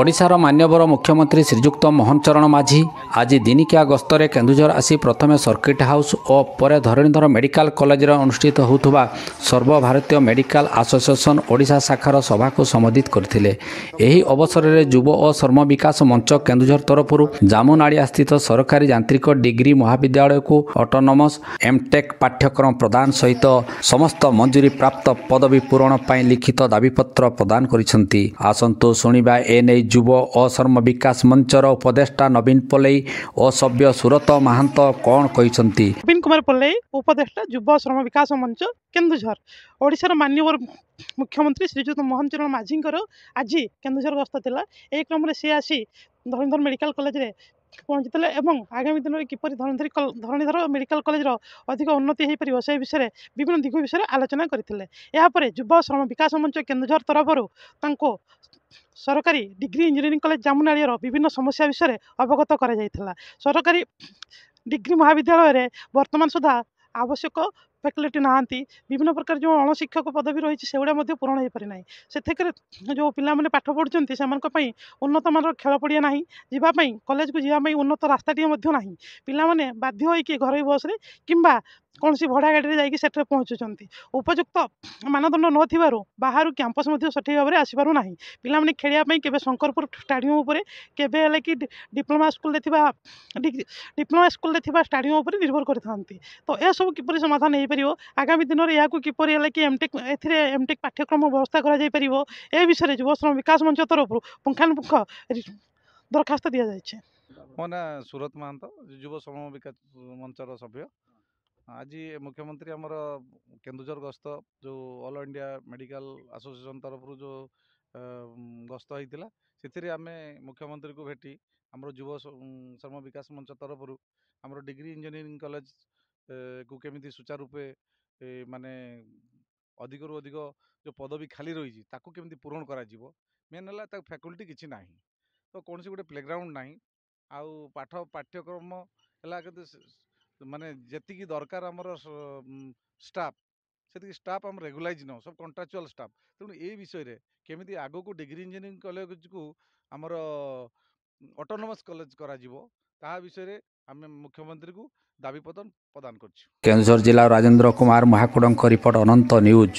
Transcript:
ଓଡ଼ିଶାର ମାନ୍ୟବର ମୁଖ୍ୟମନ୍ତ୍ରୀ ଶ୍ରୀଯୁକ୍ତ ମୋହନ ଚରଣ ମାଝୀ ଆଜି ଦିନିକିଆ ଗସ୍ତରେ କେନ୍ଦୁଝର ଆସି ପ୍ରଥମେ ସର୍କିଟ୍ ହାଉସ୍ ଓ ପରେ ଧରଣୀଧର ମେଡିକାଲ କଲେଜରେ ଅନୁଷ୍ଠିତ ହେଉଥିବା ସର୍ବଭାରତୀୟ ମେଡିକାଲ ଆସୋସିଏସନ ଓଡ଼ିଶା ଶାଖାର ସଭାକୁ ସମ୍ବୋଧିତ କରିଥିଲେ। ଏହି ଅବସରରେ ଯୁବ ଓ ଶ୍ରମ ବିକାଶ ମଞ୍ଚ କେନ୍ଦୁଝର ତରଫରୁ ଜାମୁନାଳିଆସ୍ଥିତ ସରକାରୀ ଯାନ୍ତ୍ରିକ ଡିଗ୍ରୀ ମହାବିଦ୍ୟାଳୟକୁ ଅଟୋନମସ୍ ଏମ୍ଟେକ୍ ପାଠ୍ୟକ୍ରମ ପ୍ରଦାନ ସହିତ ସମସ୍ତ ମଞ୍ଜୁରୀ ପ୍ରାପ୍ତ ପଦବୀ ପୂରଣ ପାଇଁ ଲିଖିତ ଦାବିପତ୍ର ପ୍ରଦାନ କରିଛନ୍ତି। ଆସନ୍ତୁ ଶୁଣିବା ଏନେଇ ଯୁବ ଓ ଶ୍ରମ ବିକାଶ ମଞ୍ଚର ଉପଦେଷ୍ଟା ନବୀନ ପଲେଇ ଓ ସଭ୍ୟ ସୁରତ ମହାନ୍ତ କ'ଣ କହିଛନ୍ତି। ନବୀନ କୁମାର ପଲେଇ, ଉପଦେଷ୍ଟା ଯୁବ ଶ୍ରମ ବିକାଶ ମଞ୍ଚ କେନ୍ଦୁଝର। ଓଡ଼ିଶାର ମାନ୍ୟବର ମୁଖ୍ୟମନ୍ତ୍ରୀ ଶ୍ରୀଯୁକ୍ତ ମୋହନ ଚରଣ ମାଝୀଙ୍କର ଆଜି କେନ୍ଦୁଝର ଗସ୍ତ ଥିଲା। ଏହି କ୍ରମରେ ସେ ଆସି ଧରଣୀଧର ମେଡିକାଲ କଲେଜରେ ପହଞ୍ଚିଥିଲେ ଏବଂ ଆଗାମୀ ଦିନରେ କିପରି ଧରଣୀଧର ମେଡିକାଲ କଲେଜର ଅଧିକ ଉନ୍ନତି ହୋଇପାରିବ ସେ ବିଷୟରେ ବିଭିନ୍ନ ଦିଗ ବିଷୟରେ ଆଲୋଚନା କରିଥିଲେ। ଏହାପରେ ଯୁବ ଶ୍ରମ ବିକାଶ ମଞ୍ଚ କେନ୍ଦୁଝର ତରଫରୁ ତାଙ୍କୁ ସରକାରୀ ଡିଗ୍ରୀ ଇଞ୍ଜିନିୟରିଂ କଲେଜ ଜାମୁନାଳିଆର ବିଭିନ୍ନ ସମସ୍ୟା ବିଷୟରେ ଅବଗତ କରାଯାଇଥିଲା। ସରକାରୀ ଡିଗ୍ରୀ ମହାବିଦ୍ୟାଳୟରେ ବର୍ତ୍ତମାନ ସୁଦ୍ଧା ଆବଶ୍ୟକ ଫ୍ୟାକଲ୍ଟି ନାହାନ୍ତି। ବିଭିନ୍ନ ପ୍ରକାର ଯେଉଁ ଅଣଶିକ୍ଷକ ପଦବୀ ରହିଛି ସେଗୁଡ଼ା ମଧ୍ୟ ପୂରଣ ହୋଇପାରି ନାହିଁ। ସେଥିରେ ଯେଉଁ ପିଲାମାନେ ପାଠ ପଢ଼ୁଛନ୍ତି ସେମାନଙ୍କ ପାଇଁ ଉନ୍ନତମାନର ଖେଳ ପଡ଼ିଆ ନାହିଁ, ଯିବା ପାଇଁ କଲେଜକୁ ଯିବା ପାଇଁ ଉନ୍ନତ ରାସ୍ତାଟିଏ ମଧ୍ୟ ନାହିଁ। ପିଲାମାନେ ବାଧ୍ୟ ହୋଇକି ଘରୋଇ ବସ୍ରେ କିମ୍ବା କୌଣସି ଭଡ଼ା ଗାଡ଼ିରେ ଯାଇକି ସେଠାରେ ପହଞ୍ଚୁଛନ୍ତି। ଉପଯୁକ୍ତ ମାନଦଣ୍ଡ ନଥିବାରୁ ବାହାରୁ କ୍ୟାମ୍ପସ୍ ମଧ୍ୟ ସଠିକ୍ ଭାବରେ ଆସିପାରୁନାହିଁ। ପିଲାମାନେ ଖେଳିବା ପାଇଁ କେବେ ଶଙ୍କରପୁର ଷ୍ଟାଡ଼ିୟମ୍ ଉପରେ, କେବେ ହେଲେ କି ଡିପ୍ଲୋମା ସ୍କୁଲରେ ଥିବା ଷ୍ଟାଡ଼ିୟମ୍ ଉପରେ ନିର୍ଭର କରିଥାନ୍ତି। ତ ଏସବୁ କିପରି ସମାଧାନ ହୋଇପାରିବ, ଆଗାମୀ ଦିନରେ ଏହାକୁ କିପରି ହେଲେ କି ଏମ୍ଟେକ୍ ପାଠ୍ୟକ୍ରମ ବ୍ୟବସ୍ଥା କରାଯାଇପାରିବ, ଏ ବିଷୟରେ ଯୁବ ଶ୍ରମ ବିକାଶ ମଞ୍ଚ ତରଫରୁ ପୁଙ୍ଖାନୁପୁଙ୍ଖ ଦରଖାସ୍ତ ଦିଆଯାଇଛି। ମୋ ନାଁ ସୁରତ ମହାନ୍ତ, ଯୁବ ଶ୍ରମ ବିକାଶ ମଞ୍ଚର ସଭ୍ୟ। ଆଜି ମୁଖ୍ୟମନ୍ତ୍ରୀ ଆମର କେନ୍ଦୁଝର ଗସ୍ତ ଯେଉଁ ଅଲ୍ ଇଣ୍ଡିଆ ମେଡ଼ିକାଲ ଆସୋସିଏସନ୍ ତରଫରୁ ଯେଉଁ ଗସ୍ତ ହେଇଥିଲା, ସେଥିରେ ଆମେ ମୁଖ୍ୟମନ୍ତ୍ରୀଙ୍କୁ ଭେଟି ଆମର ଯୁବ ଶ୍ରମ ବିକାଶ ମଞ୍ଚ ତରଫରୁ ଆମର ଡିଗ୍ରୀ ଇଞ୍ଜିନିୟରିଂ କଲେଜ କୁ କେମିତି ସୁଚାରୁରୂପେ ମାନେ ଅଧିକରୁ ଅଧିକ ଯେଉଁ ପଦବୀ ଖାଲି ରହିଛି ତାକୁ କେମିତି ପୂରଣ କରାଯିବ। ମେନ୍ ହେଲା ତାକୁ ଫ୍ୟାକଲ୍ଟି କିଛି ନାହିଁ, ତ କୌଣସି ଗୋଟେ ପ୍ଲେଗ୍ରାଉଣ୍ଡ ନାହିଁ। ଆଉ ପାଠ୍ୟକ୍ରମ ହେଲା କିନ୍ତୁ ମାନେ ଯେତିକି ଦରକାର ଆମର ଷ୍ଟାଫ୍ ସେତିକି ଷ୍ଟାଫ୍ ଆମର ରେଗୁଲାଇଜ୍ ନୁହଁ, ସବୁ କଣ୍ଟ୍ରାକ୍ଚୁଆଲ୍ ଷ୍ଟାଫ୍। ତେଣୁ ଏଇ ବିଷୟରେ କେମିତି ଆଗକୁ ଡିଗ୍ରୀ ଇଞ୍ଜିନିୟରିଂ କଲେଜକୁ ଆମର ଅଟୋନମସ୍ କଲେଜ କରାଯିବ ତାହା ବିଷୟରେ ଆମେ ମୁଖ୍ୟମନ୍ତ୍ରୀଙ୍କୁ ଦାବିପତ୍ର ପ୍ରଦାନ କରିଛୁ। କେନ୍ଦୁଝର ଜିଲ୍ଲା ରାଜେନ୍ଦ୍ର କୁମାର ମହାକୁଡ଼ଙ୍କ ରିପୋର୍ଟ, ଅନନ୍ତ ନ୍ୟୁଜ୍।